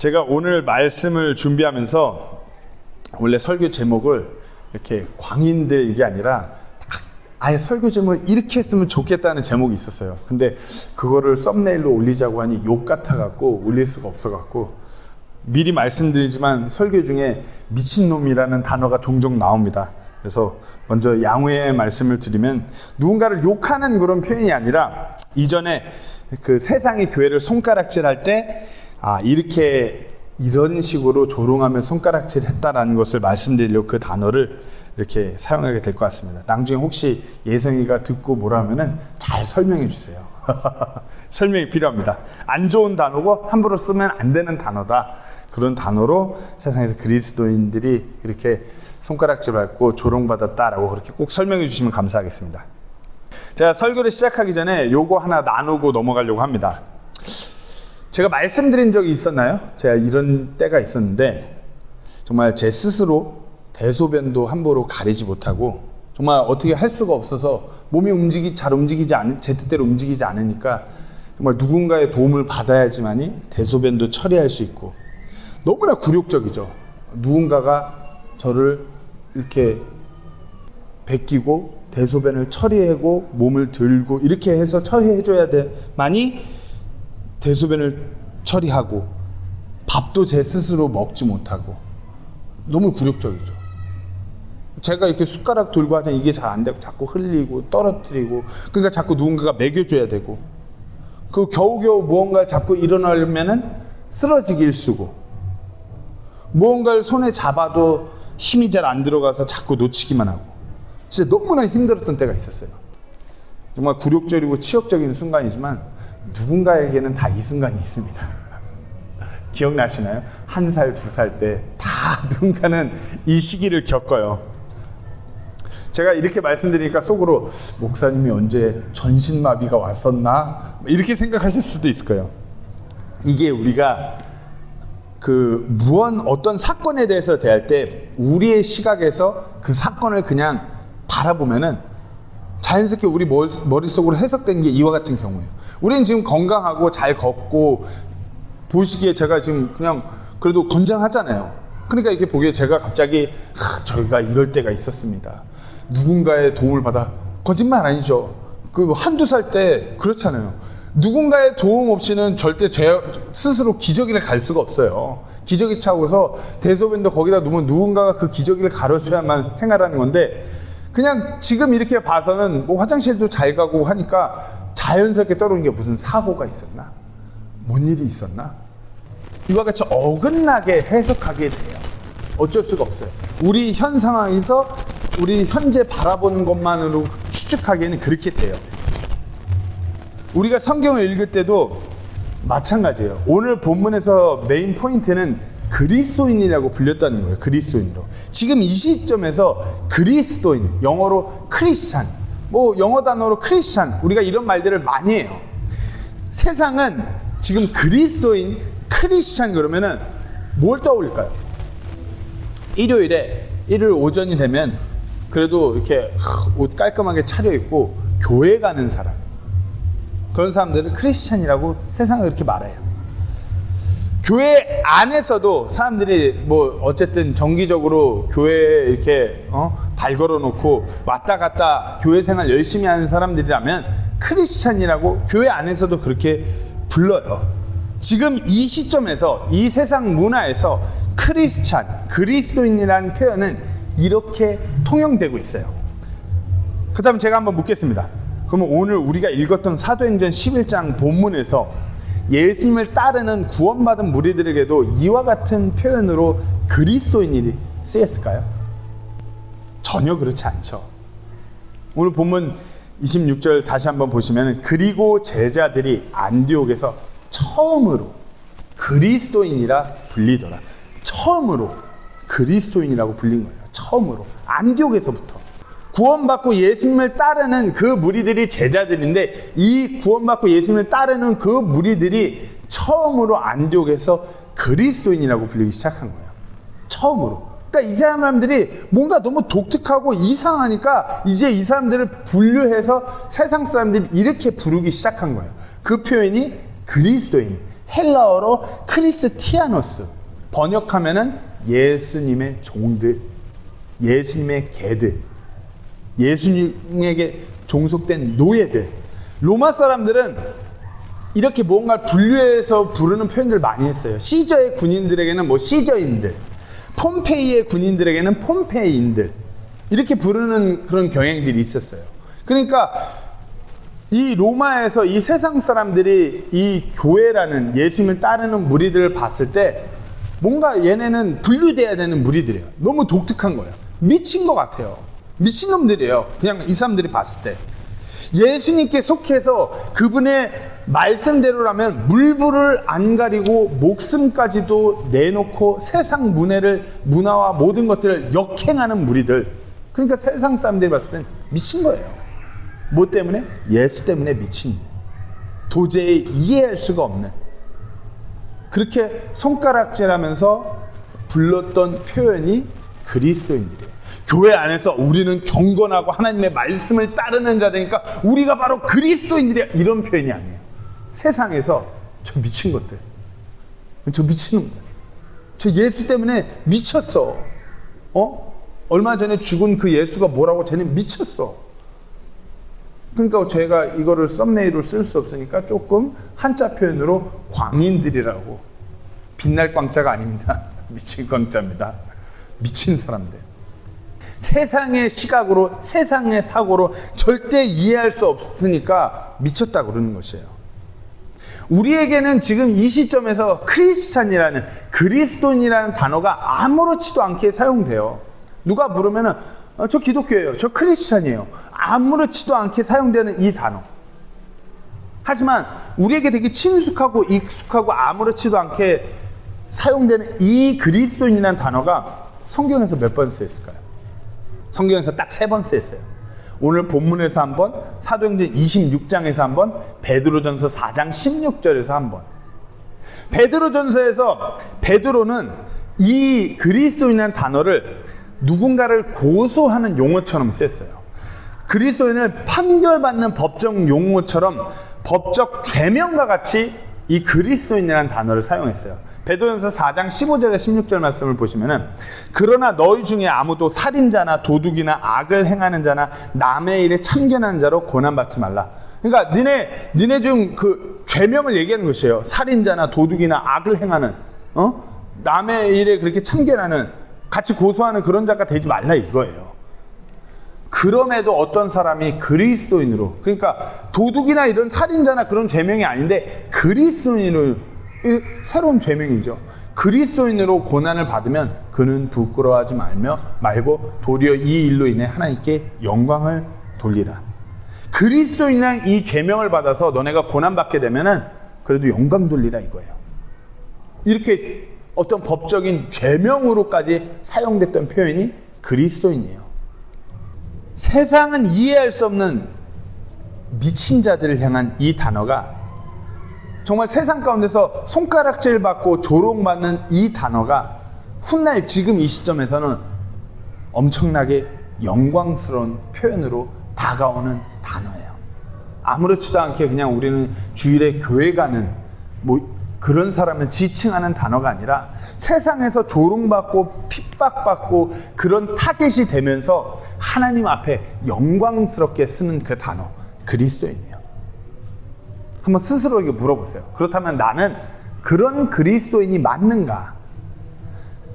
제가 오늘 말씀을 준비하면서 원래 설교 제목을 이렇게 광인들 이게 아니라 아예 설교 제목을 이렇게 했으면 좋겠다는 제목이 있었어요. 근데 그거를 썸네일로 올리자고 하니 욕 같아갖고 올릴 수가 없어갖고, 미리 말씀드리지만 설교 중에 미친놈이라는 단어가 종종 나옵니다. 그래서 먼저 양해의 말씀을 드리면, 누군가를 욕하는 그런 표현이 아니라 이전에 그 세상이 교회를 손가락질할 때 이런 식으로 조롱하며 손가락질 했다라는 것을 말씀드리려고 그 단어를 이렇게 사용하게 될 것 같습니다. 나중에 혹시 예성이가 듣고 뭐라 하면은 잘 설명해 주세요. 설명이 필요합니다. 안 좋은 단어고 함부로 쓰면 안 되는 단어다. 그런 단어로 세상에서 그리스도인들이 이렇게 손가락질 받고 조롱받았다라고 그렇게 꼭 설명해 주시면 감사하겠습니다. 제가 설교를 시작하기 전에 요거 하나 나누고 넘어가려고 합니다. 제가 말씀드린 적이 있었나요? 제가 이런 때가 있었는데, 정말 제 스스로 대소변도 함부로 가리지 못하고 정말 어떻게 할 수가 없어서 몸이 잘 움직이지 제 뜻대로 움직이지 않으니까 정말 누군가의 도움을 받아야지만이 대소변도 처리할 수 있고, 너무나 굴욕적이죠. 누군가가 저를 이렇게 베끼고 대소변을 처리하고 몸을 들고 이렇게 해서 처리해줘야 돼만이 대소변을 처리하고, 밥도 제 스스로 먹지 못하고 너무 굴욕적이죠. 제가 이렇게 숟가락 들고 하자 이게 잘 안 되고 자꾸 흘리고 떨어뜨리고, 그러니까 자꾸 누군가가 먹여줘야 되고, 그 겨우겨우 무언가를 잡고 일어나려면은 쓰러지기 일쑤고, 무언가를 손에 잡아도 힘이 잘 안 들어가서 자꾸 놓치기만 하고, 진짜 너무나 힘들었던 때가 있었어요. 정말 굴욕적이고 치욕적인 순간이지만 누군가에게는 다 이 순간이 있습니다. 기억나시나요? 1살, 2살 때 다 누군가는 이 시기를 겪어요. 제가 이렇게 말씀드리니까 속으로 목사님이 언제 전신마비가 왔었나? 이렇게 생각하실 수도 있을 거예요. 이게 우리가 어떤 사건에 대해서 대할 때 우리의 시각에서 그 사건을 그냥 바라보면은 자연스럽게 우리 머릿속으로 해석되는 게 이와 같은 경우예요. 우리는 지금 건강하고 잘 걷고, 보시기에 제가 지금 그냥 그래도 건장하잖아요. 그러니까 이렇게 보기에 제가 갑자기 저희가 이럴 때가 있었습니다. 누군가의 도움을 받아, 거짓말 아니죠. 한두 살 때 그렇잖아요. 누군가의 도움 없이는 절대 제 스스로 기저귀를 갈 수가 없어요. 기저귀 차고서 대소변도 거기다 놓으면 누군가가 그 기저귀를 가려줘야만 생활하는 건데, 그냥 지금 이렇게 봐서는 뭐 화장실도 잘 가고 하니까 자연스럽게 떠오르는 게 무슨 사고가 있었나? 뭔 일이 있었나? 이와 같이 어긋나게 해석하게 돼요. 어쩔 수가 없어요. 우리 현 상황에서 우리 현재 바라보는 것만으로 추측하기에는 그렇게 돼요. 우리가 성경을 읽을 때도 마찬가지예요. 오늘 본문에서 메인 포인트는 그리스도인이라고 불렸다는 거예요. 그리스도인으로. 지금 이 시점에서 그리스도인, 영어로 크리스찬, 영어 단어로 크리스찬, 우리가 이런 말들을 많이 해요. 세상은 지금 그리스도인, 크리스찬 그러면은 뭘 떠올릴까요? 일요일 오전이 되면 그래도 이렇게 옷 깔끔하게 차려입고 교회 가는 사람, 그런 사람들을 크리스찬이라고 세상은 그렇게 말해요. 교회 안에서도 사람들이 어쨌든 정기적으로 교회에 이렇게 발 걸어놓고 왔다 갔다 교회 생활 열심히 하는 사람들이라면 크리스찬이라고 교회 안에서도 그렇게 불러요. 지금 이 시점에서 이 세상 문화에서 크리스찬, 그리스도인이라는 표현은 이렇게 통용되고 있어요. 그 다음 제가 한번 묻겠습니다. 그러면 오늘 우리가 읽었던 사도행전 11장 본문에서 예수님을 따르는 구원받은 무리들에게도 이와 같은 표현으로 그리스도인이 쓰였을까요? 전혀 그렇지 않죠. 오늘 본문 26절 다시 한번 보시면, 그리고 제자들이 안디옥에서 처음으로 그리스도인이라 불리더라. 처음으로 그리스도인이라고 불린 거예요. 처음으로. 안디옥에서부터. 구원받고 예수님을 따르는 그 무리들이 제자들인데, 이 구원받고 예수님을 따르는 그 무리들이 처음으로 안디옥에서 그리스도인이라고 불리기 시작한 거예요. 처음으로. 그러니까 이 사람들이 뭔가 너무 독특하고 이상하니까 이제 이 사람들을 분류해서 세상 사람들이 이렇게 부르기 시작한 거예요. 그 표현이 그리스도인, 헬라어로 크리스티아노스, 번역하면은 예수님의 종들, 예수님의 개들, 예수님에게 종속된 노예들. 로마 사람들은 이렇게 뭔가를 분류해서 부르는 표현들 많이 했어요. 시저의 군인들에게는 뭐 시저인들, 폼페이의 군인들에게는 폼페이인들, 이렇게 부르는 그런 경향들이 있었어요. 그러니까 이 로마에서 이 세상 사람들이 이 교회라는 예수님을 따르는 무리들을 봤을 때 뭔가 얘네는 분류돼야 되는 무리들이에요. 너무 독특한 거예요. 미친 것 같아요. 미친놈들이에요. 그냥 이 사람들이 봤을 때. 예수님께 속해서 그분의 말씀대로라면 물불을 안 가리고 목숨까지도 내놓고 세상 문화와 모든 것들을 역행하는 무리들. 그러니까 세상 사람들이 봤을 땐 미친 거예요. 뭐 때문에? 예수 때문에 미친. 도저히 이해할 수가 없는. 그렇게 손가락질하면서 불렀던 표현이 그리스도인들이에요. 교회 안에서 우리는 경건하고 하나님의 말씀을 따르는 자들이니까 우리가 바로 그리스도인들이야, 이런 표현이 아니에요. 세상에서 저 미친 것들, 저 미친놈들, 저 예수 때문에 미쳤어. 얼마 전에 죽은 그 예수가 뭐라고, 쟤는 미쳤어. 그러니까 제가 이거를 썸네일로 쓸 수 없으니까 조금 한자 표현으로 광인들이라고. 빛날 광자가 아닙니다. 미친 광자입니다. 미친 사람들. 세상의 시각으로, 세상의 사고로 절대 이해할 수 없으니까 미쳤다고 그러는 것이에요. 우리에게는 지금 이 시점에서 크리스찬이라는, 그리스도인이라는 단어가 아무렇지도 않게 사용돼요. 누가 물으면은 저 기독교예요, 저 크리스찬이에요, 아무렇지도 않게 사용되는 이 단어. 하지만 우리에게 되게 친숙하고 익숙하고 아무렇지도 않게 사용되는 이 그리스도인이라는 단어가 성경에서 몇 번 쓰였을까요? 성경에서 딱 3번 쓰였어요. 오늘 본문에서 한 번, 사도행전 26장에서 한 번, 베드로전서 4장 16절에서 한 번. 베드로전서에서 베드로는 이 그리스도인이라는 단어를 누군가를 고소하는 용어처럼 쓰였어요. 그리스도인을 판결받는 법적 용어처럼 법적 죄명과 같이 이 그리스도인이라는 단어를 사용했어요. 베드로전서 4장 15절에 16절 말씀을 보시면은, 그러나 너희 중에 아무도 살인자나 도둑이나 악을 행하는 자나 남의 일에 참견하는 자로 고난받지 말라. 그러니까 니네 중 그 죄명을 얘기하는 것이에요. 살인자나 도둑이나 악을 행하는, 남의 일에 그렇게 참견하는, 같이 고소하는 그런 자가 되지 말라 이거예요. 그럼에도 어떤 사람이 그리스도인으로, 그러니까 도둑이나 이런 살인자나 그런 죄명이 아닌데 그리스도인으로, 새로운 죄명이죠. 그리스도인으로 고난을 받으면 그는 부끄러워하지 말고 도리어 이 일로 인해 하나님께 영광을 돌리라. 그리스도인이란 이 죄명을 받아서 너네가 고난받게 되면은 그래도 영광 돌리라 이거예요. 이렇게 어떤 법적인 죄명으로까지 사용됐던 표현이 그리스도인이에요. 세상은 이해할 수 없는 미친 자들을 향한 이 단어가, 정말 세상 가운데서 손가락질 받고 조롱받는 이 단어가 훗날 지금 이 시점에서는 엄청나게 영광스러운 표현으로 다가오는 단어예요. 아무렇지도 않게 그냥 우리는 주일에 교회 가는 그런 사람을 지칭하는 단어가 아니라 세상에서 조롱받고 핍박받고 그런 타겟이 되면서 하나님 앞에 영광스럽게 쓰는 그 단어, 그리스도인이에요. 한번 스스로에게 물어보세요. 그렇다면 나는 그런 그리스도인이 맞는가?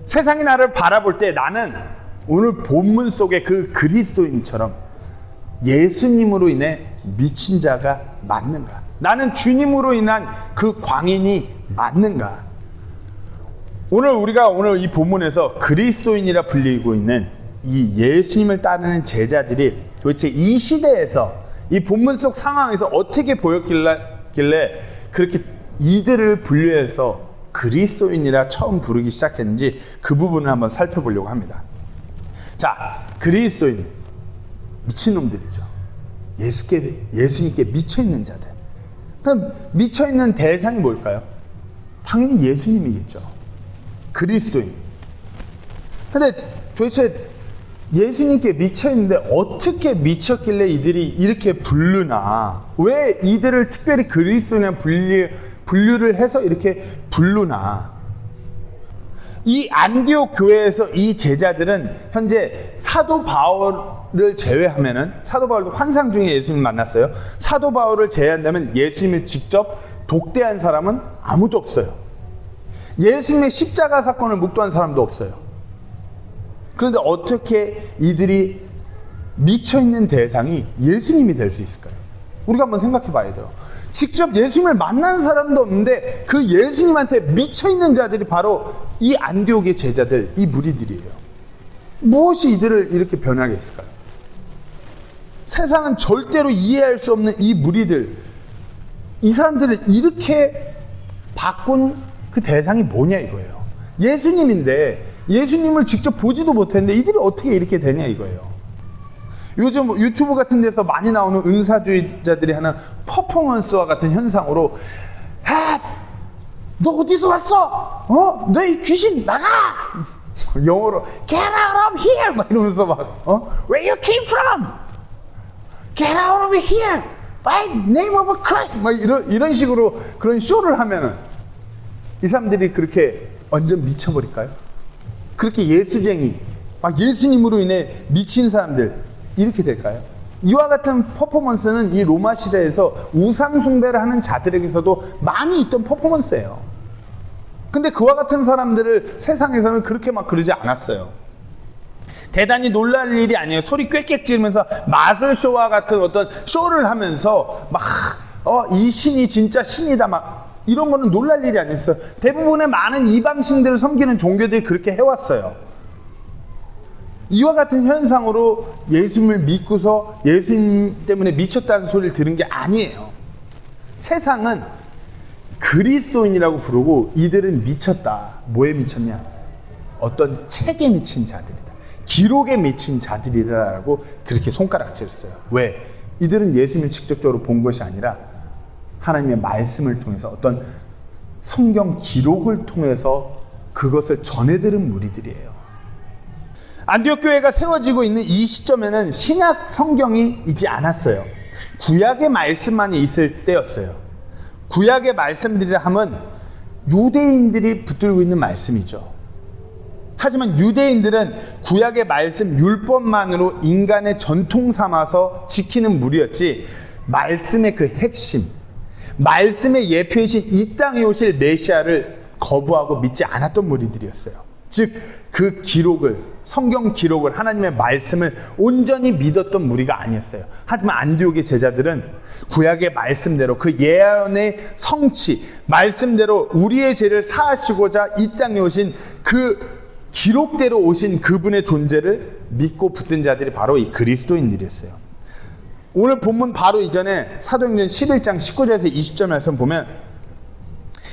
세상이 나를 바라볼 때 나는 오늘 본문 속의 그 그리스도인처럼 예수님으로 인해 미친 자가 맞는가? 나는 주님으로 인한 그 광인이 맞는가? 우리가 이 본문에서 그리스도인이라 불리고 있는 이 예수님을 따르는 제자들이 도대체 이 시대에서, 이 본문 속 상황에서 어떻게 보였길래 그렇게 이들을 분류해서 그리스도인이라 처음 부르기 시작했는지 그 부분을 한번 살펴보려고 합니다. 자, 그리스도인, 미친놈들이죠. 예수님께 미쳐있는 자들. 그럼 미쳐있는 대상이 뭘까요? 당연히 예수님이겠죠. 그리스도인. 근데 도대체 예수님께 미쳐있는데 어떻게 미쳤길래 이들이 이렇게 부르나? 왜 이들을 특별히 그리스도인이라 분류를 해서 이렇게 부르나. 이 안디옥 교회에서 이 제자들은 현재 사도 바울을 제외하면은, 사도 바울도 환상 중에 예수님을 만났어요. 사도 바울을 제외한다면 예수님을 직접 독대한 사람은 아무도 없어요. 예수님의 십자가 사건을 묵도한 사람도 없어요. 그런데 어떻게 이들이 미쳐있는 대상이 예수님이 될 수 있을까요? 우리가 한번 생각해 봐야 돼요. 직접 예수님을 만난 사람도 없는데 그 예수님한테 미쳐있는 자들이 바로 이 안디옥의 제자들, 이 무리들이에요. 무엇이 이들을 이렇게 변하게 했을까요? 세상은 절대로 이해할 수 없는 이 무리들, 이 사람들을 이렇게 바꾼 그 대상이 뭐냐 이거예요. 예수님인데 예수님을 직접 보지도 못했는데 이들이 어떻게 이렇게 되냐 이거예요. 요즘 유튜브 같은 데서 많이 나오는 은사주의자들이 하는 퍼포먼스와 같은 현상으로, 아, 너 어디서 왔어? 너 이 귀신 나가! 영어로 Get out of here! 막 이러면서 막 Where you came from? Get out of here! By name of Christ! 막 이런 식으로 그런 쇼를 하면은 이 사람들이 그렇게 완전 미쳐버릴까요? 그렇게 예수쟁이, 막 예수님으로 인해 미친 사람들 이렇게 될까요? 이와 같은 퍼포먼스는 이 로마 시대에서 우상 숭배를 하는 자들에게서도 많이 있던 퍼포먼스예요. 근데 그와 같은 사람들을 세상에서는 그렇게 막 그러지 않았어요. 대단히 놀랄 일이 아니에요. 소리 꽥꽥 지르면서 마술쇼와 같은 어떤 쇼를 하면서 막 이 신이 진짜 신이다 막 이런 거는 놀랄 일이 아니었어요. 대부분의 많은 이방신들을 섬기는 종교들이 그렇게 해왔어요. 이와 같은 현상으로 예수님을 믿고서 예수님 때문에 미쳤다는 소리를 들은 게 아니에요. 세상은 그리스도인이라고 부르고 이들은 미쳤다. 뭐에 미쳤냐? 어떤 책에 미친 자들이다. 기록에 미친 자들이라고 그렇게 손가락질을 써요. 왜? 이들은 예수님을 직접적으로 본 것이 아니라 하나님의 말씀을 통해서 어떤 성경 기록을 통해서 그것을 전해 들은 무리들이에요. 안디옥 교회가 세워지고 있는 이 시점에는 신약 성경이 있지 않았어요. 구약의 말씀만이 있을 때였어요. 구약의 말씀들이라 하면 유대인들이 붙들고 있는 말씀이죠. 하지만 유대인들은 구약의 말씀 율법만으로 인간의 전통 삼아서 지키는 무리였지, 말씀의 그 핵심, 말씀의 예표이신 이 땅에 오실 메시아를 거부하고 믿지 않았던 무리들이었어요. 즉 그 기록을, 성경 기록을, 하나님의 말씀을 온전히 믿었던 무리가 아니었어요. 하지만 안디옥의 제자들은 구약의 말씀대로 그 예언의 성취, 말씀대로 우리의 죄를 사하시고자 이 땅에 오신 그 기록대로 오신 그분의 존재를 믿고 붙든 자들이 바로 이 그리스도인들이었어요. 오늘 본문 바로 이전에 사도행전 11장 19절에서 20절 말씀 보면,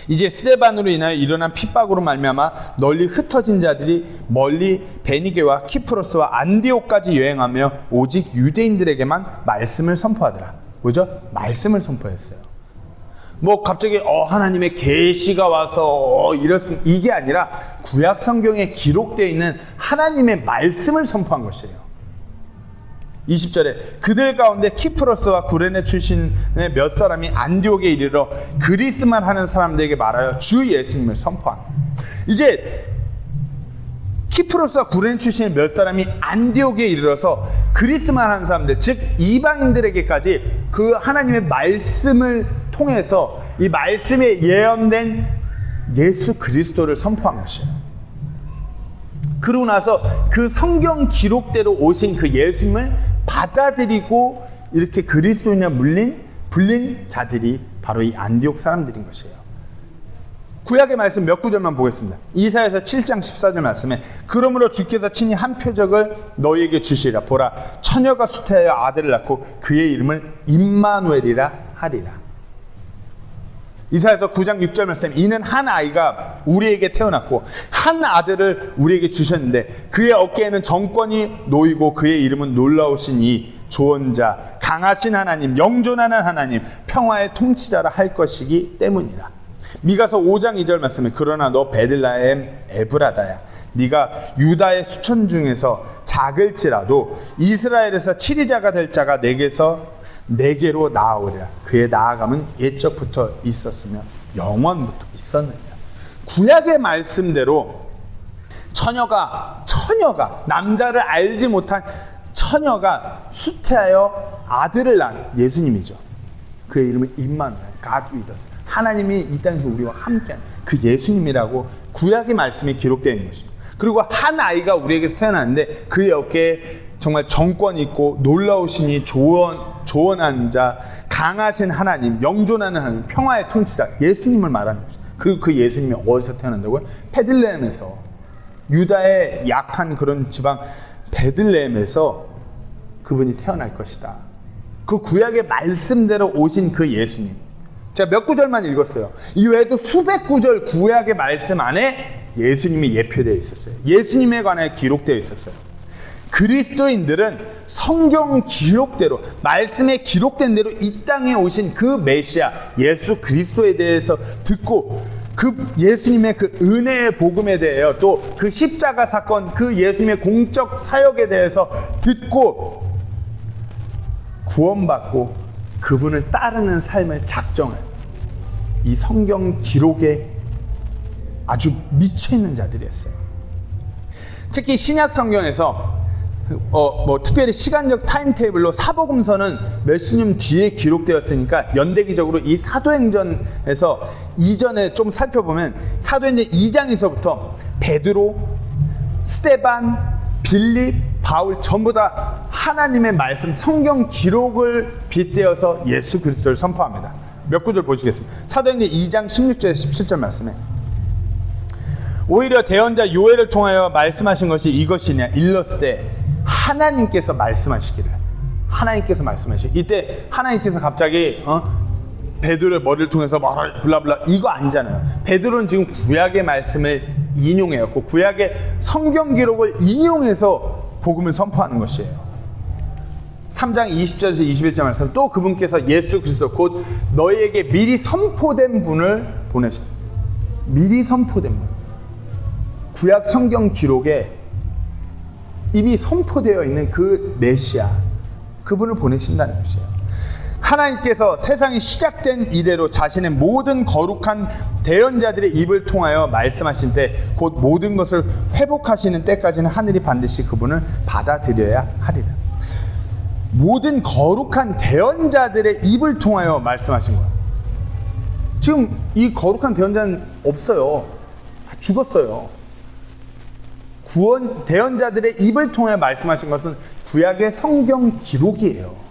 이제 스데반으로 인하여 일어난 핍박으로 말미암아 널리 흩어진 자들이 멀리 베니게와 키프로스와 안디옥까지 여행하며 오직 유대인들에게만 말씀을 선포하더라. 뭐죠? 말씀을 선포했어요. 뭐 갑자기 하나님의 계시가 와서 이랬으면, 이게 아니라 구약 성경에 기록되어 있는 하나님의 말씀을 선포한 것이에요. 20절에 그들 가운데 키프로스와 구레네 출신의 몇 사람이 안디옥에 이르러 그리스만 하는 사람들에게 말하여 주 예수님을 선포한. 이제 키프로스와 구레네 출신의 몇 사람이 안디옥에 이르러서 그리스만 하는 사람들, 즉 이방인들에게까지 그 하나님의 말씀을 통해서 이 말씀에 예언된 예수 그리스도를 선포한 것이에요. 그러고 나서 그 성경 기록대로 오신 그 예수님을 받아들이고 이렇게 그리스도인에 불린 자들이 바로 이 안디옥 사람들인 것이에요. 구약의 말씀 몇 구절만 보겠습니다. 이사야서 7장 14절 말씀에 그러므로 주께서 친히 한 표적을 너희에게 주시리라. 보라, 처녀가 수태하여 아들을 낳고 그의 이름을 임마누엘이라 하리라. 이사야서 9장 6절 말씀, 이는 한 아이가 우리에게 태어났고 한 아들을 우리에게 주셨는데 그의 어깨에는 정권이 놓이고 그의 이름은 놀라우신 이 조언자, 강하신 하나님, 영존하는 하나님, 평화의 통치자라 할 것이기 때문이라. 미가서 5장 2절 말씀에 그러나 너 베들레헴 에브라다야, 네가 유다의 수천 중에서 작을지라도 이스라엘에서 치리자가 될 자가 내게로 나아오리라. 그의 나아감은 옛적부터 있었으며 영원부터 있었느냐. 구약의 말씀대로 처녀가 남자를 알지 못한 처녀가 수태하여 아들을 낳은 예수님이죠. 그의 이름은 임마누엘, God with us. 하나님이 이 땅에서 우리와 함께한 그 예수님이라고 구약의 말씀이 기록되어 있는 것입니다. 그리고 한 아이가 우리에게서 태어났는데 그의 어깨에 정말 정권 있고 놀라우시니 조언하는 자, 강하신 하나님, 영존하는 하나님, 평화의 통치자 예수님을 말하는 것입니다. 그리고 그 예수님이 어디서 태어난다고요? 베들레헴에서, 유다의 약한 그런 지방 베들레헴에서 그분이 태어날 것이다. 그 구약의 말씀대로 오신 그 예수님. 제가 몇 구절만 읽었어요. 이 외에도 수백 구절 구약의 말씀 안에 예수님이 예표되어 있었어요. 예수님에 관해 기록되어 있었어요. 그리스도인들은 성경 기록대로, 말씀에 기록된 대로 이 땅에 오신 그 메시아 예수 그리스도에 대해서 듣고 그 예수님의 그 은혜의 복음에 대하여 또 그 십자가 사건, 그 예수님의 공적 사역에 대해서 듣고 구원받고 그분을 따르는 삶을 작정한 이 성경 기록에 아주 미쳐있는 자들이었어요. 특히 신약 성경에서 특별히 시간적 타임테이블로 사복음서는 몇십 년 뒤에 기록되었으니까 연대기적으로 이 사도행전에서 이전에 좀 살펴보면 사도행전 2장에서부터 베드로, 스데반, 빌립, 바울 전부 다 하나님의 말씀, 성경 기록을 빗대어서 예수 그리스도를 선포합니다. 몇 구절 보시겠습니다. 사도행전 2장 16절에서 17절 말씀에 오히려 대언자 요엘을 통하여 말씀하신 것이 이것이냐 일러스되 하나님께서 말씀하시기를. 이때 하나님께서 갑자기 베드로의 머리를 통해서 말을 블라블라 이거 아니잖아요. 베드로는 지금 구약의 말씀을 인용해왔고 구약의 성경 기록을 인용해서 복음을 선포하는 것이에요. 3장 20절에서 21절 말씀, 또 그분께서 예수 그리스도 곧 너희에게 미리 선포된 분을 보내셨다. 미리 선포된 분. 구약 성경 기록에 이미 선포되어 있는 그 메시아, 그분을 보내신다는 것이에요. 하나님께서 세상이 시작된 이래로 자신의 모든 거룩한 대언자들의 입을 통하여 말씀하신 때 곧 모든 것을 회복하시는 때까지는 하늘이 반드시 그분을 받아들여야 하리라. 모든 거룩한 대언자들의 입을 통하여 말씀하신 거예요. 지금 이 거룩한 대언자는 없어요. 다 죽었어요. 구원 대언자들의 입을 통해 말씀하신 것은 구약의 성경 기록이에요.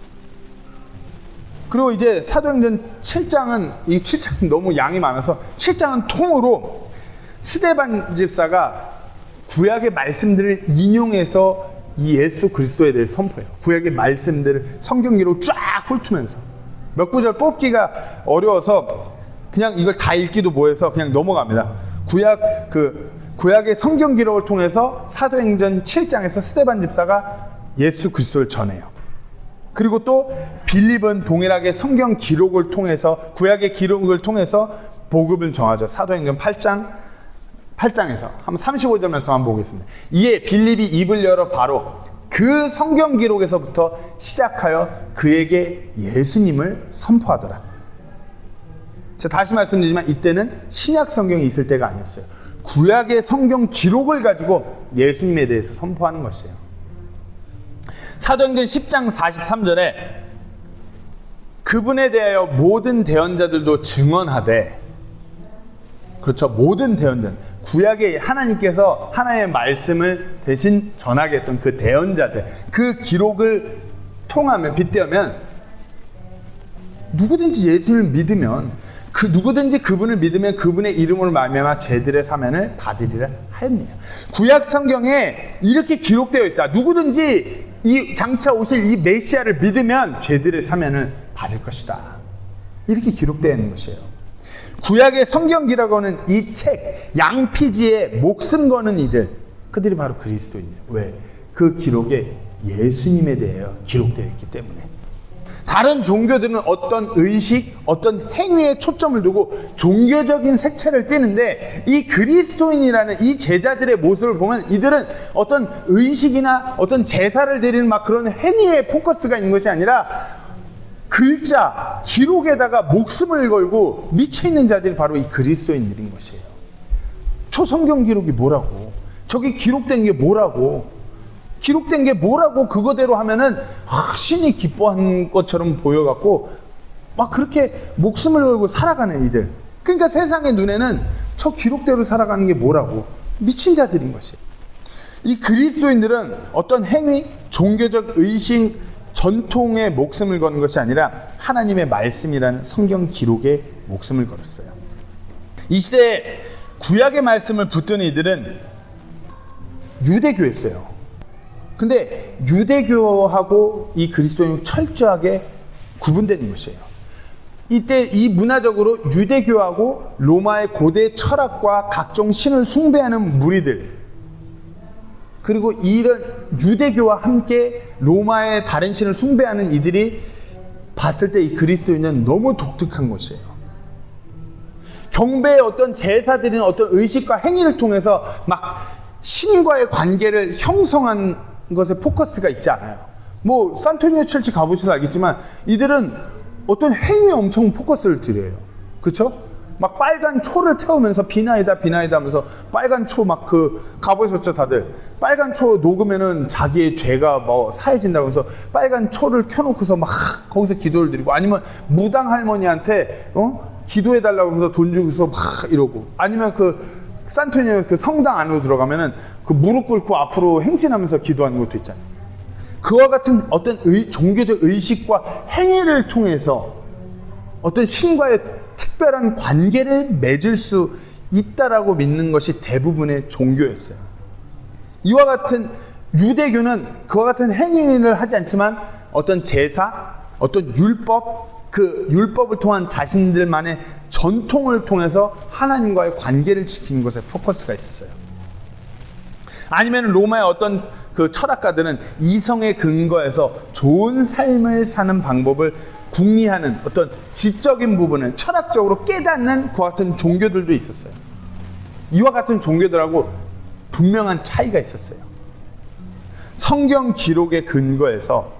그리고 이제 사도행전 7장은 이 7장은 너무 양이 많아서 7장은 통으로 스데반 집사가 구약의 말씀들을 인용해서 이 예수 그리스도에 대해 선포해요. 구약의 말씀들을 성경 기록 쫙 훑으면서 몇 구절 뽑기가 어려워서 그냥 이걸 다 읽기도 뭐해서 그냥 넘어갑니다. 구약의 성경 기록을 통해서 사도행전 7장에서 스데반 집사가 예수 그리스도를 전해요. 그리고 또 빌립은 동일하게 성경 기록을 통해서 구약의 기록을 통해서 복음을 전하죠. 사도행전 8장에서 한번 35절 말씀 한번 보겠습니다. 이에 빌립이 입을 열어 바로 그 성경 기록에서부터 시작하여 그에게 예수님을 선포하더라. 제가 다시 말씀드리지만 이때는 신약 성경이 있을 때가 아니었어요. 구약의 성경 기록을 가지고 예수님에 대해서 선포하는 것이에요. 사도행전 10장 43절에 그분에 대하여 모든 대언자들도 증언하되, 그렇죠, 모든 대언자, 구약의 하나님께서 하나님의 말씀을 대신 전하게 했던 그 대언자들, 그 기록을 통하면 빗대면 누구든지 예수를 믿으면 누구든지 그분을 믿으면 그분의 이름으로 말미암아 죄들의 사면을 받으리라 하였느냐. 구약 성경에 이렇게 기록되어 있다. 누구든지 이 장차 오실 이 메시아를 믿으면 죄들의 사면을 받을 것이다. 이렇게 기록되어 있는 것이에요. 구약의 성경기라고는 이 책, 양피지에 목숨 거는 이들, 그들이 바로 그리스도인이에요. 왜? 그 기록에 예수님에 대하여 기록되어 있기 때문에. 다른 종교들은 어떤 의식, 어떤 행위에 초점을 두고 종교적인 색채를 띠는데 이 그리스도인이라는 이 제자들의 모습을 보면 이들은 어떤 의식이나 어떤 제사를 드리는 막 그런 행위에 포커스가 있는 것이 아니라 글자, 기록에다가 목숨을 걸고 미쳐있는 자들이 바로 이 그리스도인들인 것이에요. 저 성경 기록이 뭐라고? 저기 기록된 게 뭐라고? 기록된 게 뭐라고 그거대로 하면은 신이 기뻐한 것처럼 보여갖고 막 그렇게 목숨을 걸고 살아가는 이들. 그러니까 세상의 눈에는 저 기록대로 살아가는 게 뭐라고? 미친 자들인 것이에요. 이 그리스도인들은 어떤 행위, 종교적 의식, 전통에 목숨을 거는 것이 아니라 하나님의 말씀이라는 성경 기록에 목숨을 걸었어요. 이 시대에 구약의 말씀을 붙든 이들은 유대교였어요. 근데 유대교하고 이 그리스도인은 철저하게 구분되는 것이에요. 이때 이 문화적으로 유대교하고 로마의 고대 철학과 각종 신을 숭배하는 무리들, 그리고 이런 유대교와 함께 로마의 다른 신을 숭배하는 이들이 봤을 때 이 그리스도인은 너무 독특한 것이에요. 경배의 어떤 제사드리는 어떤 의식과 행위를 통해서 막 신과의 관계를 형성한 것에 포커스가 있지 않아요. 뭐 산토니오 철치 가보셔서 알겠지만 이들은 어떤 행위에 엄청 포커스를 드려요. 그렇죠? 막 빨간 초를 태우면서 비나이다 하면서 빨간 초 막 가보셨죠 다들? 빨간 초 녹으면은 자기의 죄가 뭐 사해진다고 해서 빨간 초를 켜놓고서 막 거기서 기도를 드리고, 아니면 무당 할머니한테 기도해달라고 하면서 돈 주고서 막 이러고, 아니면 산토니오 성당 안으로 들어가면은 무릎 꿇고 앞으로 행진하면서 기도하는 것도 있잖아요. 그와 같은 어떤 종교적 의식과 행위를 통해서 어떤 신과의 특별한 관계를 맺을 수 있다라고 믿는 것이 대부분의 종교였어요. 이와 같은 유대교는 그와 같은 행위를 하지 않지만 어떤 제사, 어떤 율법, 그 율법을 통한 자신들만의 전통을 통해서 하나님과의 관계를 지키는 것에 포커스가 있었어요. 아니면 로마의 어떤 철학가들은 이성의 근거에서 좋은 삶을 사는 방법을 궁리하는 어떤 지적인 부분을 철학적으로 깨닫는 그와 같은 종교들도 있었어요. 이와 같은 종교들하고 분명한 차이가 있었어요. 성경 기록의 근거에서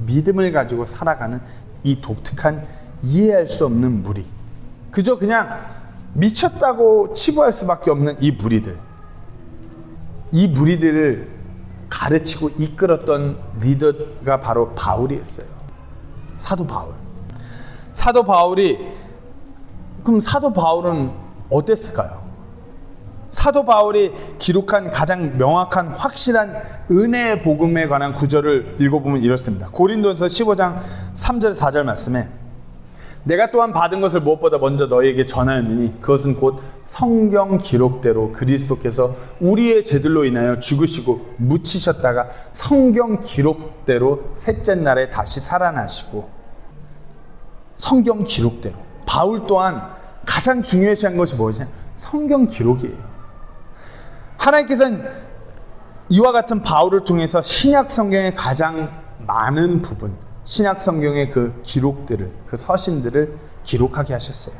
믿음을 가지고 살아가는 이 독특한 이해할 수 없는 무리, 그저 그냥 미쳤다고 치부할 수밖에 없는 이 무리들, 이 무리들을 가르치고 이끌었던 리더가 바로 바울이었어요. 사도 바울. 그럼 사도 바울은 어땠을까요? 사도 바울이 기록한 가장 명확한 확실한 은혜의 복음에 관한 구절을 읽어보면 이렇습니다. 고린도전서 15장 3절 4절 말씀에 내가 또한 받은 것을 무엇보다 먼저 너희에게 전하였느니 그것은 곧 성경 기록대로 그리스도께서 우리의 죄들로 인하여 죽으시고 묻히셨다가 성경 기록대로 셋째 날에 다시 살아나시고, 성경 기록대로. 바울 또한 가장 중요시한 것이 뭐냐? 성경 기록이에요. 하나님께서는 이와 같은 바울을 통해서 신약 성경의 가장 많은 부분, 신약 성경의 그 기록들을, 그 서신들을 기록하게 하셨어요.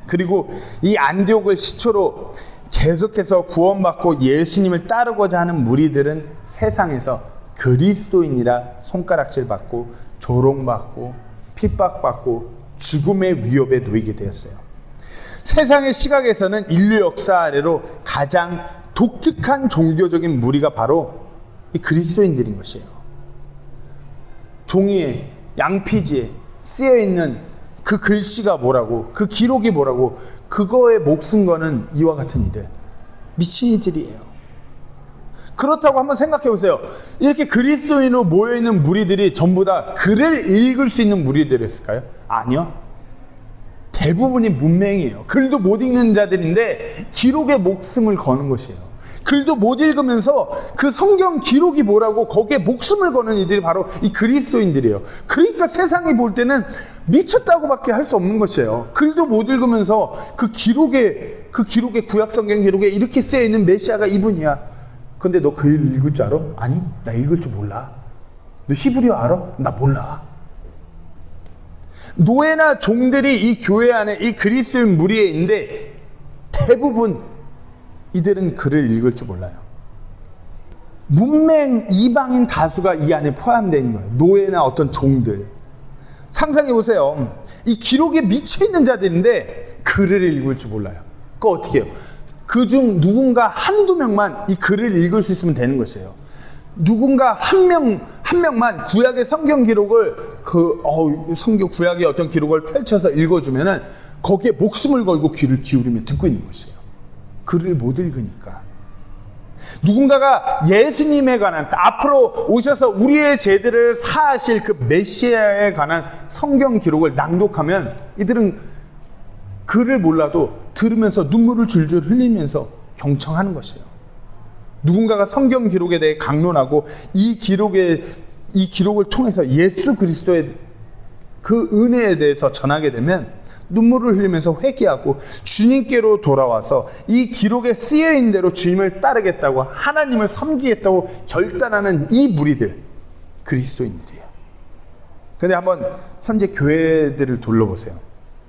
그리고 이 안디옥을 시초로 계속해서 구원받고 예수님을 따르고자 하는 무리들은 세상에서 그리스도인이라 손가락질 받고 조롱받고 핍박받고 죽음의 위협에 놓이게 되었어요. 세상의 시각에서는 인류 역사 아래로 가장 독특한 종교적인 무리가 바로 이 그리스도인들인 것이에요. 종이에, 양피지에 쓰여있는 그 글씨가 뭐라고, 그 기록이 뭐라고, 그거에 목숨 거는 이와 같은 이들, 미친 이들이에요. 그렇다고 한번 생각해 보세요. 이렇게 그리스도인으로 모여있는 무리들이 전부 다 글을 읽을 수 있는 무리들이었을까요? 아니요. 대부분이 문맹이에요. 글도 못 읽는 자들인데 기록에 목숨을 거는 것이에요. 글도 못 읽으면서 그 성경 기록이 뭐라고 거기에 목숨을 거는 이들이 바로 이 그리스도인들이에요. 그러니까 세상이 볼 때는 미쳤다고밖에 할 수 없는 것이에요. 글도 못 읽으면서 그 기록에 구약 성경 기록에 이렇게 쓰여 있는 메시아가 이분이야. 근데 너 글 읽을 줄 알아? 아니, 나 읽을 줄 몰라. 너 히브리어 알아? 나 몰라. 노예나 종들이 이 교회 안에 이 그리스도인 무리에 있는데 대부분 이들은 글을 읽을 줄 몰라요. 문맹 이방인 다수가 이 안에 포함되어 있는 거예요. 노예나 어떤 종들. 상상해 보세요. 이 기록에 미쳐있는 자들인데 글을 읽을 줄 몰라요. 그거 어떻게 해요? 그중 누군가 한두 명만 이 글을 읽을 수 있으면 되는 것이에요. 누군가 한 명만 구약의 성경 기록을 성경 구약의 어떤 기록을 펼쳐서 읽어주면은 거기에 목숨을 걸고 귀를 기울이며 듣고 있는 것이에요. 글을 못 읽으니까. 누군가가 예수님에 관한, 앞으로 오셔서 우리의 죄들을 사하실 그 메시아에 관한 성경 기록을 낭독하면 이들은 글을 몰라도 들으면서 눈물을 줄줄 흘리면서 경청하는 것이에요. 누군가가 성경 기록에 대해 강론하고 이 기록을 통해서 예수 그리스도의 그 은혜에 대해서 전하게 되면 눈물을 흘리면서 회개하고 주님께로 돌아와서 이 기록에 쓰여있는 대로 주님을 따르겠다고, 하나님을 섬기겠다고 결단하는 이 무리들, 그리스도인들이에요. 근데 한번 현재 교회들을 둘러보세요.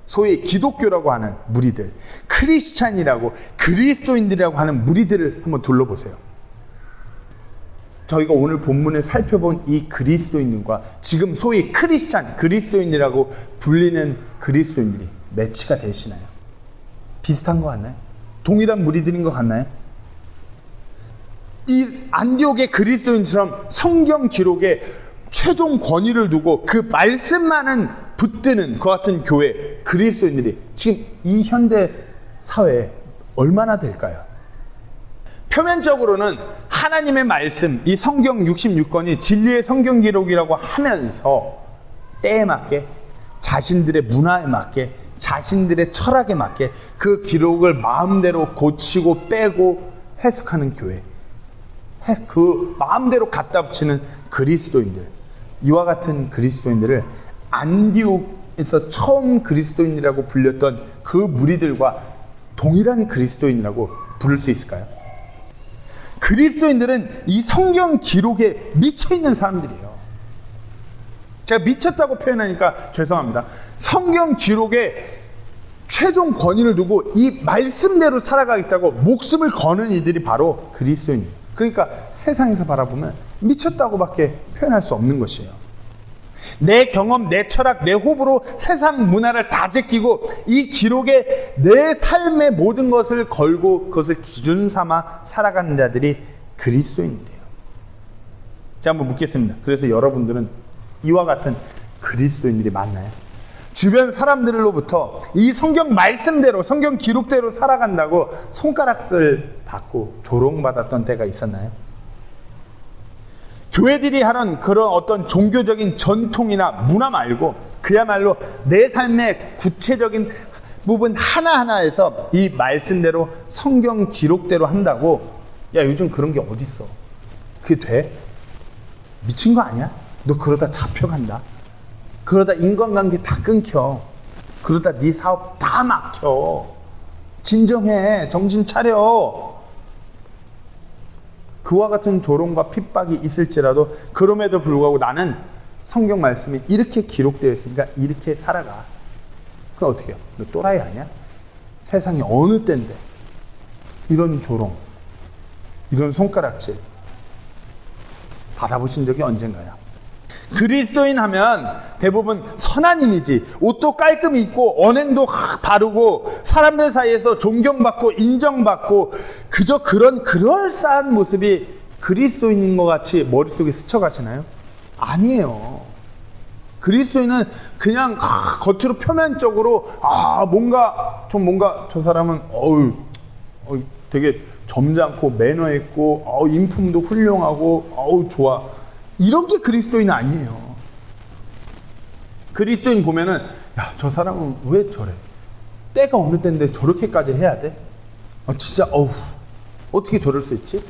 소위 기독교라고 하는 무리들, 크리스찬이라고, 그리스도인들이라고 하는 무리들을 한번 둘러보세요. 저희가 오늘 본문을 살펴본 이 그리스도인들과 지금 소위 크리스찬, 그리스도인이라고 불리는 그리스도인들이 매치가 되시나요? 비슷한 것 같나요? 동일한 무리들인 것 같나요? 이 안디옥의 그리스도인처럼 성경 기록에 최종 권위를 두고 그 말씀만은 붙드는 그 같은 교회, 그리스도인들이 지금 이 현대 사회에 얼마나 될까요? 표면적으로는 하나님의 말씀, 이 성경 66권이 진리의 성경 기록이라고 하면서 때에 맞게, 자신들의 문화에 맞게, 자신들의 철학에 맞게 그 기록을 마음대로 고치고 빼고 해석하는 교회, 그 마음대로 갖다 붙이는 그리스도인들, 이와 같은 그리스도인들을 안디옥에서 처음 그리스도인이라고 불렸던 그 무리들과 동일한 그리스도인이라고 부를 수 있을까요? 그리스도인들은 이 성경 기록에 미쳐있는 사람들이에요. 제가 미쳤다고 표현하니까 죄송합니다. 성경 기록에 최종 권위를 두고 이 말씀대로 살아가겠다고 목숨을 거는 이들이 바로 그리스도인이에요. 그러니까 세상에서 바라보면 미쳤다고밖에 표현할 수 없는 것이에요. 내 경험, 내 철학, 내 호불호, 세상 문화를 다 제끼고 이 기록에 내 삶의 모든 것을 걸고 그것을 기준 삼아 살아가는 자들이 그리스도인이래요. 자, 한번 묻겠습니다. 그래서 여러분들은 이와 같은 그리스도인들이 맞나요? 주변 사람들로부터 이 성경 말씀대로, 성경 기록대로 살아간다고 손가락질 받고 조롱받았던 때가 있었나요? 교회들이 하는 그런 어떤 종교적인 전통이나 문화 말고 그야말로 내 삶의 구체적인 부분 하나하나에서 이 말씀대로 성경 기록대로 한다고, 야, 요즘 그런 게 어딨어? 그게 돼? 미친 거 아니야? 너 그러다 잡혀간다. 그러다 인간관계 다 끊겨. 그러다 네 사업 다 막혀. 진정해. 정신 차려. 그와 같은 조롱과 핍박이 있을지라도 그럼에도 불구하고 나는 성경 말씀이 이렇게 기록되어 있으니까 이렇게 살아가. 그럼 어떻게 해요? 너 또라이 아니야? 세상이 어느 때인데 이런 조롱, 이런 손가락질 받아보신 적이 언젠가요? 그리스도인 하면 대부분 선한 이미지, 옷도 깔끔히 입고 언행도 바르고 사람들 사이에서 존경받고 인정받고 그저 그런 그럴싸한 모습이 그리스도인인 것 같이 머릿속에 스쳐가시나요? 아니에요. 그리스도인은 그냥 겉으로 표면적으로 뭔가 저 사람은 되게 점잖고 매너 있고 인품도 훌륭하고 좋아, 이런 게 그리스도인 아니에요. 그리스도인 보면은 야, 저 사람은 왜 저래? 때가 어느 때인데 저렇게까지 해야 돼? 진짜 어떻게 저럴 수 있지?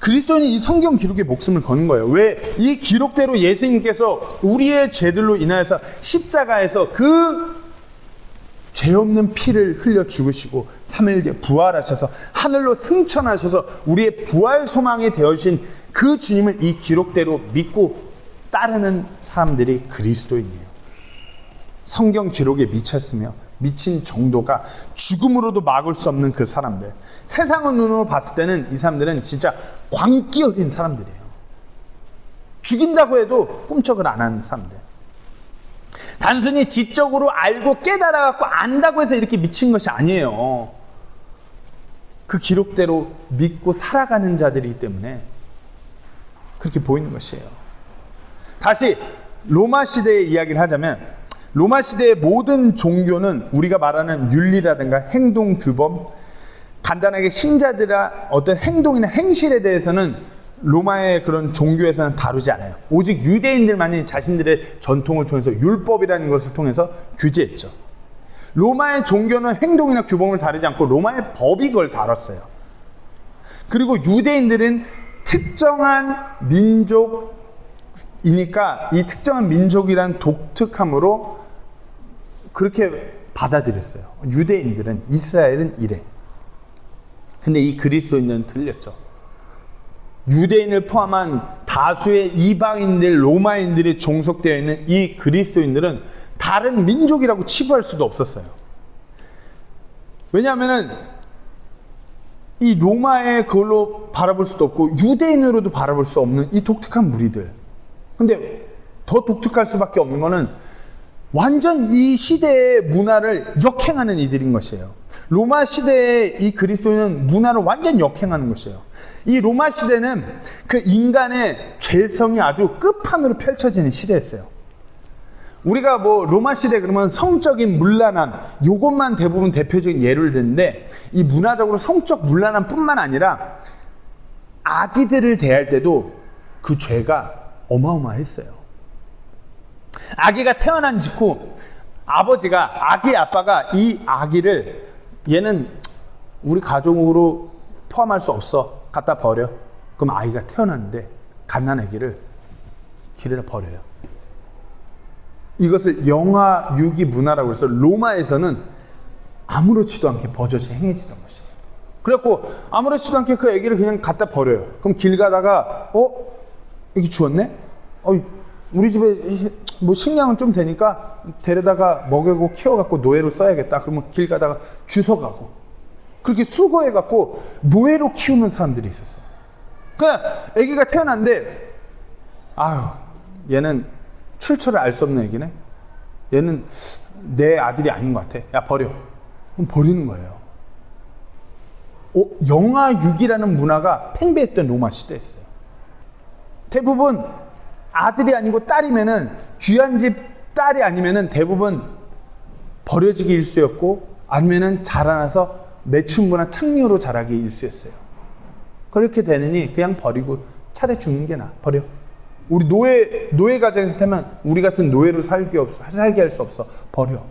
그리스도인이 이 성경 기록에 목숨을 거는 거예요. 왜? 이 기록대로 예수님께서 우리의 죄들로 인하여서 십자가에서 그 죄 없는 피를 흘려 죽으시고 3일 뒤에 부활하셔서 하늘로 승천하셔서 우리의 부활 소망이 되어주신 그 주님을 이 기록대로 믿고 따르는 사람들이 그리스도인이에요. 성경 기록에 미쳤으며 미친 정도가 죽음으로도 막을 수 없는 그 사람들, 세상의 눈으로 봤을 때는 이 사람들은 진짜 광기 어린 사람들이에요. 죽인다고 해도 꿈쩍을 안 하는 사람들. 단순히 지적으로 알고 깨달아갖고 안다고 해서 이렇게 미친 것이 아니에요. 그 기록대로 믿고 살아가는 자들이기 때문에 그렇게 보이는 것이에요. 다시 로마 시대의 이야기를 하자면, 로마 시대의 모든 종교는 우리가 말하는 윤리라든가 행동 규범, 간단하게 신자들의 어떤 행동이나 행실에 대해서는 로마의 그런 종교에서는 다루지 않아요. 오직 유대인들만이 자신들의 전통을 통해서 율법이라는 것을 통해서 규제했죠. 로마의 종교는 행동이나 규범을 다루지 않고 로마의 법이 그걸 다뤘어요. 그리고 유대인들은 특정한 민족이니까 이 특정한 민족이란 독특함으로 그렇게 받아들였어요. 유대인들은, 이스라엘은 이래. 근데 이 그리스도인들은 틀렸죠. 유대인을 포함한 다수의 이방인들, 로마인들이 종속되어 있는 이 그리스도인들은 다른 민족이라고 치부할 수도 없었어요. 왜냐하면은 이 로마의 그걸로 바라볼 수도 없고 유대인으로도 바라볼 수 없는 이 독특한 무리들. 근데 더 독특할 수밖에 없는 거는 완전 이 시대의 문화를 역행하는 이들인 것이에요. 로마 시대의 이 그리스도인은 문화를 완전 역행하는 것이에요. 이 로마 시대는 그 인간의 죄성이 아주 끝판으로 펼쳐지는 시대였어요. 우리가 뭐 로마 시대 그러면 성적인 문란함, 요것만 대부분 대표적인 예를 드는데, 이 문화적으로 성적 문란함 뿐만 아니라 아기들을 대할 때도 그 죄가 어마어마했어요. 아기가 태어난 직후 아버지가, 아기의 아빠가 이 아기를, 얘는 우리 가족으로 포함할 수 없어, 갖다 버려. 그럼 아이가 태어났는데 갓난아기를 길에다 버려요. 이것을 영아 유기 문화라고 해서 로마에서는 아무렇지도 않게 버젓이 행해지던 것이에요. 그래갖고 아무렇지도 않게 그 아기를 그냥 갖다 버려요. 그럼 길 가다가 여기 죽었네? 우리 집에 뭐 식량은 좀 되니까 데려다가 먹이고 키워갖고 노예로 써야겠다. 그러면 길 가다가 주워가고 그렇게 수거해갖고 노예로 키우는 사람들이 있었어요. 그냥 아기가 태어났는데 얘는 출처를 알 수 없는 애기네. 얘는 내 아들이 아닌 것 같아. 야, 버려. 그럼 버리는 거예요. 영아육이라는 문화가 팽배했던 로마 시대였어요. 대부분 아들이 아니고 딸이면은, 귀한 집 딸이 아니면은 대부분 버려지기 일쑤였고, 아니면은 자라나서 매춘부나 창녀로 자라기 일쑤였어요. 그렇게 되느니 그냥 버리고 차라리 죽는 게 나아. 버려. 우리 노예 가정에서 태면 우리 같은 노예로 살게 할 수 없어. 버려.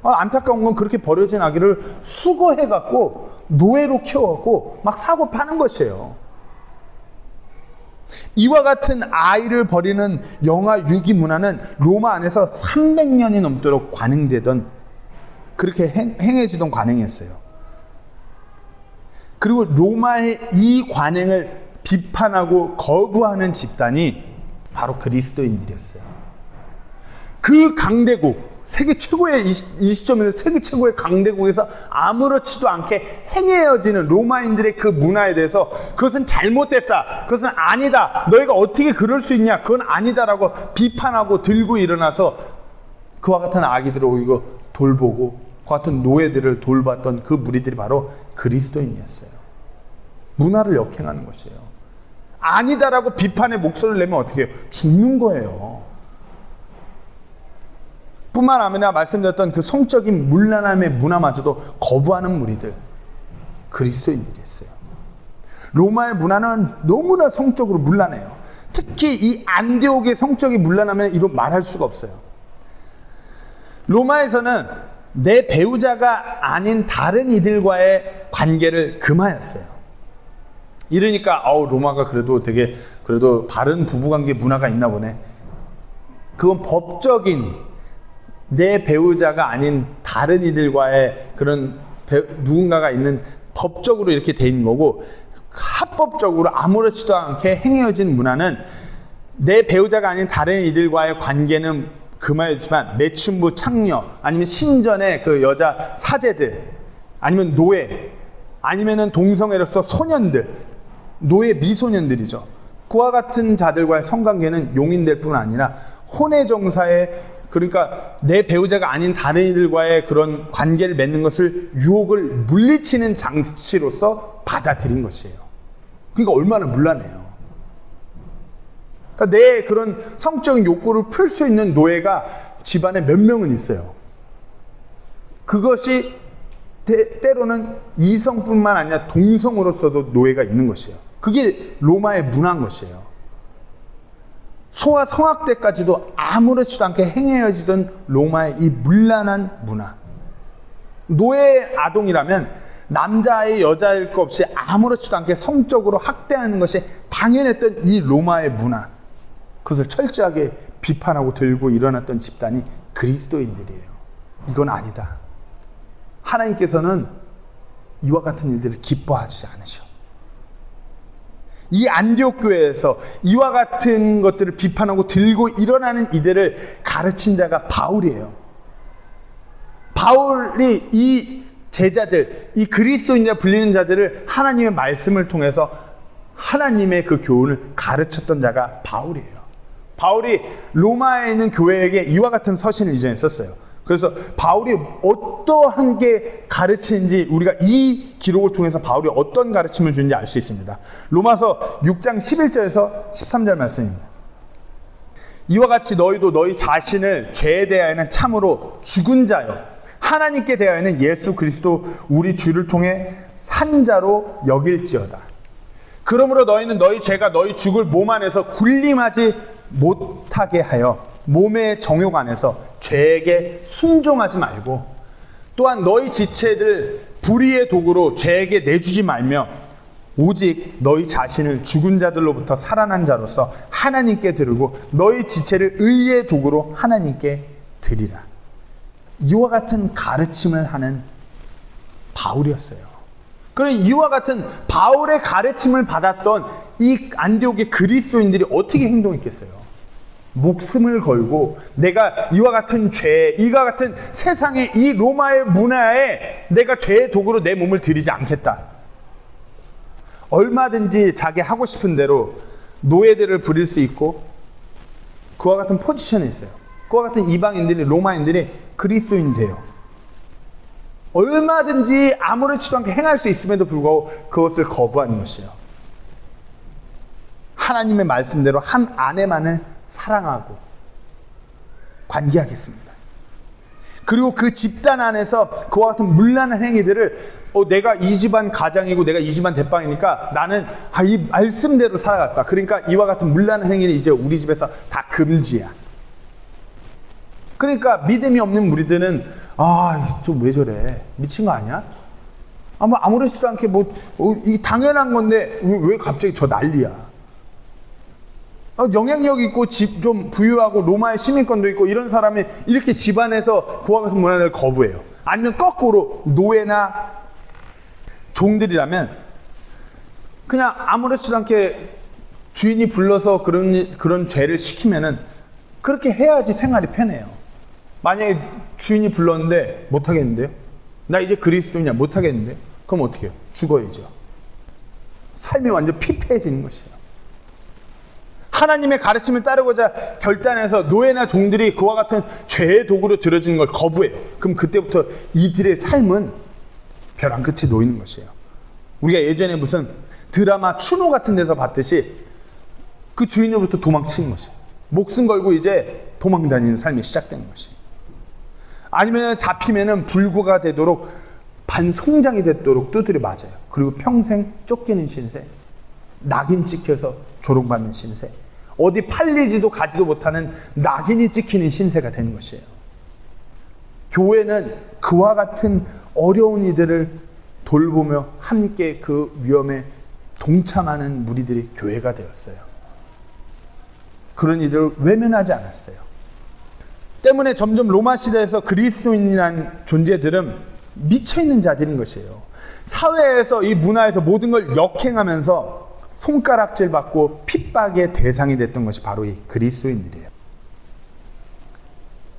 안타까운 건 그렇게 버려진 아기를 수거해갖고 노예로 키워갖고 막 사고 파는 것이에요. 이와 같은 아이를 버리는 영아 유기 문화는 로마 안에서 300년이 넘도록 관행되던, 그렇게 행해지던 관행이었어요. 그리고 로마의 이 관행을 비판하고 거부하는 집단이 바로 그리스도인들이었어요. 그 강대국, 세계 최고의, 이 시점에서 세계 최고의 강대국에서 아무렇지도 않게 행해져지는 로마인들의 그 문화에 대해서 그것은 잘못됐다, 그것은 아니다, 너희가 어떻게 그럴 수 있냐, 그건 아니다라고 비판하고 들고 일어나서 그와 같은 아기들을 오히려 돌보고 그와 같은 노예들을 돌봤던 그 무리들이 바로 그리스도인이었어요. 문화를 역행하는 것이에요. 아니다라고 비판의 목소리를 내면 어떻게 해요? 죽는 거예요. 뿐만 아니라 말씀드렸던 그 성적인 문란함의 문화마저도 거부하는 무리들, 그리스도인들이었어요. 로마의 문화는 너무나 성적으로 문란해요. 특히 이 안디옥의 성적이 문란하면 이로 말할 수가 없어요. 로마에서는 내 배우자가 아닌 다른 이들과의 관계를 금하였어요. 이러니까 로마가 그래도 되게 그래도 바른 부부관계 문화가 있나 보네. 그건 법적인, 내 배우자가 아닌 다른 이들과의 그런 누군가가 있는, 법적으로 이렇게 돼 있는 거고, 합법적으로 아무렇지도 않게 행해진 문화는 내 배우자가 아닌 다른 이들과의 관계는 금하였지만 매춘부 창녀, 아니면 신전의 그 여자 사제들, 아니면 노예, 아니면은 동성애로서 소년들, 노예 미소년들이죠. 그와 같은 자들과의 성관계는 용인될 뿐 아니라 혼의 정사에, 그러니까 내 배우자가 아닌 다른 이들과의 그런 관계를 맺는 것을 유혹을 물리치는 장치로서 받아들인 것이에요. 그러니까 얼마나 문란해요. 그러니까 내 그런 성적인 욕구를 풀 수 있는 노예가 집안에 몇 명은 있어요. 그것이 때로는 이성뿐만 아니라 동성으로서도 노예가 있는 것이에요. 그게 로마의 문화인 것이에요. 소아 성악 때까지도 아무렇지도 않게 행해지던 로마의 이 문란한 문화. 노예 아동이라면 남자아이 여자일 것 없이 아무렇지도 않게 성적으로 학대하는 것이 당연했던 이 로마의 문화. 그것을 철저하게 비판하고 들고 일어났던 집단이 그리스도인들이에요. 이건 아니다. 하나님께서는 이와 같은 일들을 기뻐하지 않으셔. 이 안디옥 교회에서 이와 같은 것들을 비판하고 들고 일어나는 이들을 가르친 자가 바울이에요. 바울이 이 제자들, 이 그리스도인이라 불리는 자들을 하나님의 말씀을 통해서 하나님의 그 교훈을 가르쳤던 자가 바울이에요. 바울이 로마에 있는 교회에게 이와 같은 서신을 이전에 썼어요. 그래서 바울이 어떠한 게 가르치는지 우리가 이 기록을 통해서 바울이 어떤 가르침을 주는지 알 수 있습니다. 로마서 6장 11절에서 13절 말씀입니다. 이와 같이 너희도 너희 자신을 죄에 대하여는 참으로 죽은 자요 하나님께 대하여는 예수 그리스도 우리 주를 통해 산 자로 여길지어다. 그러므로 너희는 너희 죄가 너희 죽을 몸 안에서 군림하지 못하게 하여 몸의 정욕 안에서 죄에게 순종하지 말고, 또한 너희 지체들 불의의 도구로 죄에게 내주지 말며 오직 너희 자신을 죽은 자들로부터 살아난 자로서 하나님께 드리고 너희 지체를 의의 도구로 하나님께 드리라. 이와 같은 가르침을 하는 바울이었어요. 그럼 이와 같은 바울의 가르침을 받았던 이 안디옥의 그리스도인들이 어떻게 행동했겠어요? 목숨을 걸고 내가 이와 같은 죄, 이와 같은 세상의 이 로마의 문화에 내가 죄의 도구로 내 몸을 들이지 않겠다. 얼마든지 자기 하고 싶은 대로 노예들을 부릴 수 있고 그와 같은 포지션에 있어요. 그와 같은 이방인들이, 로마인들이 그리스도인이 돼요. 얼마든지 아무렇지도 않게 행할 수 있음에도 불구하고 그것을 거부하는 것이에요. 하나님의 말씀대로 한 아내만을 사랑하고 관계하겠습니다. 그리고 그 집단 안에서 그와 같은 문란한 행위들을 내가 이 집안 가장이고 내가 이 집안 대빵이니까 나는 이 말씀대로 살아갈까. 그러니까 이와 같은 문란한 행위는 이제 우리 집에서 다 금지야. 그러니까 믿음이 없는 무리들은 좀 왜 저래? 미친 거 아니야? 아무렇지도 않게 이 당연한 건데 왜 갑자기 저 난리야? 영향력 있고 집 좀 부유하고 로마의 시민권도 있고 이런 사람이 이렇게 집안에서 그와 같은 문화를 거부해요. 아니면 거꾸로 노예나 종들이라면 그냥 아무렇지도 않게 주인이 불러서 그런 죄를 시키면은 그렇게 해야지 생활이 편해요. 만약에 주인이 불렀는데 못 하겠는데요? 나 이제 그리스도인이야 못 하겠는데? 그럼 어떻게 해요? 죽어야죠. 삶이 완전 피폐해지는 것이에요. 하나님의 가르침을 따르고자 결단해서 노예나 종들이 그와 같은 죄의 도구로 들여지는 걸 거부해요. 그럼 그때부터 이들의 삶은 벼랑 끝에 놓이는 것이에요. 우리가 예전에 무슨 드라마 추노 같은 데서 봤듯이 그 주인으로부터 도망치는 것이에요. 목숨 걸고 이제 도망다니는 삶이 시작되는 것이에요. 아니면 잡히면은 불구가 되도록 반송장이 되도록 두드려 맞아요. 그리고 평생 쫓기는 신세, 낙인 찍혀서 조롱받는 신세, 어디 팔리지도 가지도 못하는 낙인이 찍히는 신세가 되는 것이에요. 교회는 그와 같은 어려운 이들을 돌보며 함께 그 위험에 동참하는 무리들이 교회가 되었어요. 그런 이들을 외면하지 않았어요. 때문에 점점 로마 시대에서 그리스도인이라는 존재들은 미쳐있는 자들인 것이에요. 사회에서 이 문화에서 모든 걸 역행하면서 손가락질 받고 핍박의 대상이 됐던 것이 바로 이 그리스도인들이에요.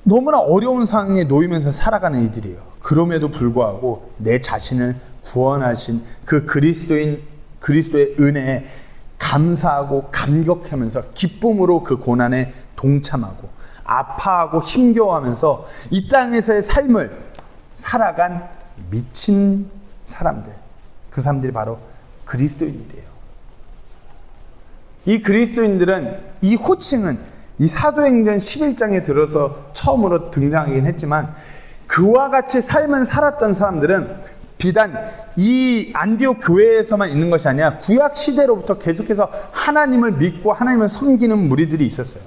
너무나 어려운 상황에 놓이면서 살아가는 이들이에요. 그럼에도 불구하고 내 자신을 구원하신 그 그리스도의 은혜에 감사하고 감격하면서 기쁨으로 그 고난에 동참하고 아파하고 힘겨워하면서 이 땅에서의 삶을 살아간 미친 사람들, 그 사람들이 바로 그리스도인이래요. 이 그리스도인들은, 이 호칭은 이 사도행전 11장에 들어서 처음으로 등장하긴 했지만, 그와 같이 삶을 살았던 사람들은 비단 이 안디옥 교회에서만 있는 것이 아니라 구약 시대로부터 계속해서 하나님을 믿고 하나님을 섬기는 무리들이 있었어요.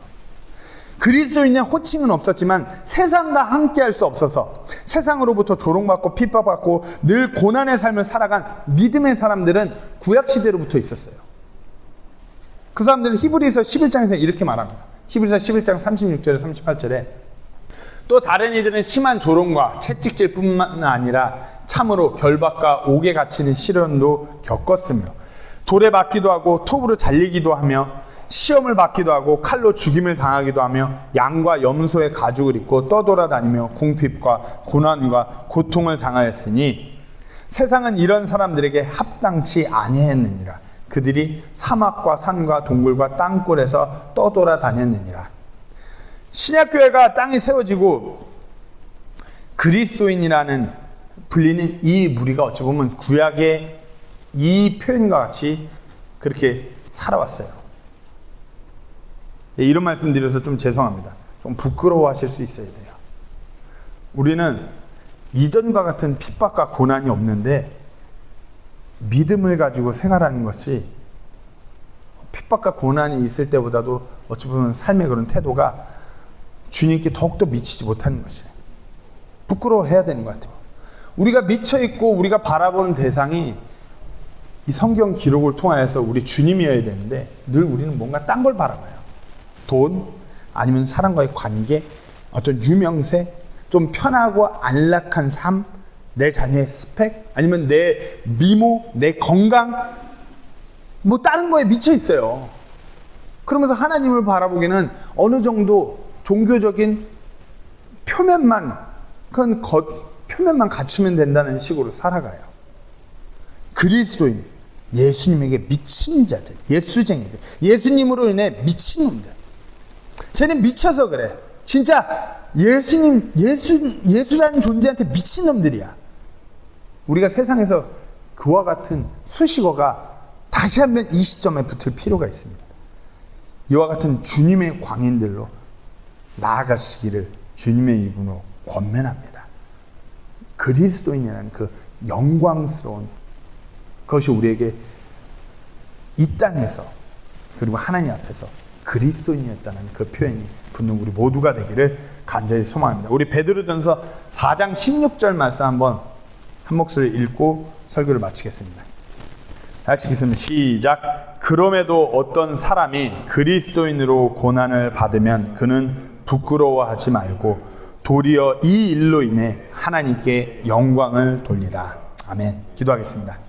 그리스도인의 호칭은 없었지만 세상과 함께할 수 없어서 세상으로부터 조롱받고 핍박받고 늘 고난의 삶을 살아간 믿음의 사람들은 구약 시대로부터 있었어요. 그 사람들은 히브리서 11장에서 이렇게 말합니다. 히브리서 11장 36절에 38절에 또 다른 이들은 심한 조롱과 채찍질 뿐만 아니라 참으로 결박과 옥에 갇히는 시련도 겪었으며 돌에 맞기도 하고 톱으로 잘리기도 하며 시험을 받기도 하고 칼로 죽임을 당하기도 하며 양과 염소의 가죽을 입고 떠돌아다니며 궁핍과 고난과 고통을 당하였으니 세상은 이런 사람들에게 합당치 아니했느니라. 그들이 사막과 산과 동굴과 땅굴에서 떠돌아다녔느니라. 신약교회가 땅이 세워지고 그리스도인이라는 불리는 이 무리가 어찌 보면 구약의 이 표현과 같이 그렇게 살아왔어요. 이런 말씀 드려서 좀 죄송합니다. 좀 부끄러워하실 수 있어야 돼요. 우리는 이전과 같은 핍박과 고난이 없는데 믿음을 가지고 생활하는 것이 핍박과 고난이 있을 때보다도 어찌 보면 삶의 그런 태도가 주님께 더욱더 미치지 못하는 것이에요. 부끄러워해야 되는 것 같아요. 우리가 미쳐있고 우리가 바라보는 대상이 이 성경 기록을 통하여서 우리 주님이어야 되는데 늘 우리는 뭔가 딴 걸 바라봐요. 돈, 아니면 사람과의 관계, 어떤 유명세, 좀 편하고 안락한 삶, 내 자녀의 스펙, 아니면 내 미모, 내 건강, 뭐 다른 거에 미쳐 있어요. 그러면서 하나님을 바라보기는 어느 정도 종교적인 표면만, 그건 표면만 갖추면 된다는 식으로 살아가요. 그리스도인, 예수님에게 미친 자들, 예수쟁이들, 예수님으로 인해 미친 놈들. 쟤는 미쳐서 그래. 진짜 예수라는 존재한테 미친 놈들이야. 우리가 세상에서 그와 같은 수식어가 다시 한번 이 시점에 붙을 필요가 있습니다. 이와 같은 주님의 광인들로 나아가시기를 주님의 이름으로 권면합니다. 그리스도인이라는 그 영광스러운 것이 우리에게 이 땅에서 그리고 하나님 앞에서 그리스도인이었다는 그 표현이 붙는 우리 모두가 되기를 간절히 소망합니다. 우리 베드로전서 4장 16절 말씀 한번 한 목소리 읽고 설교를 마치겠습니다. 다 같이 읽겠습니다. 시작. 그럼에도 어떤 사람이 그리스도인으로 고난을 받으면 그는 부끄러워하지 말고 도리어 이 일로 인해 하나님께 영광을 돌리라. 아멘. 기도하겠습니다.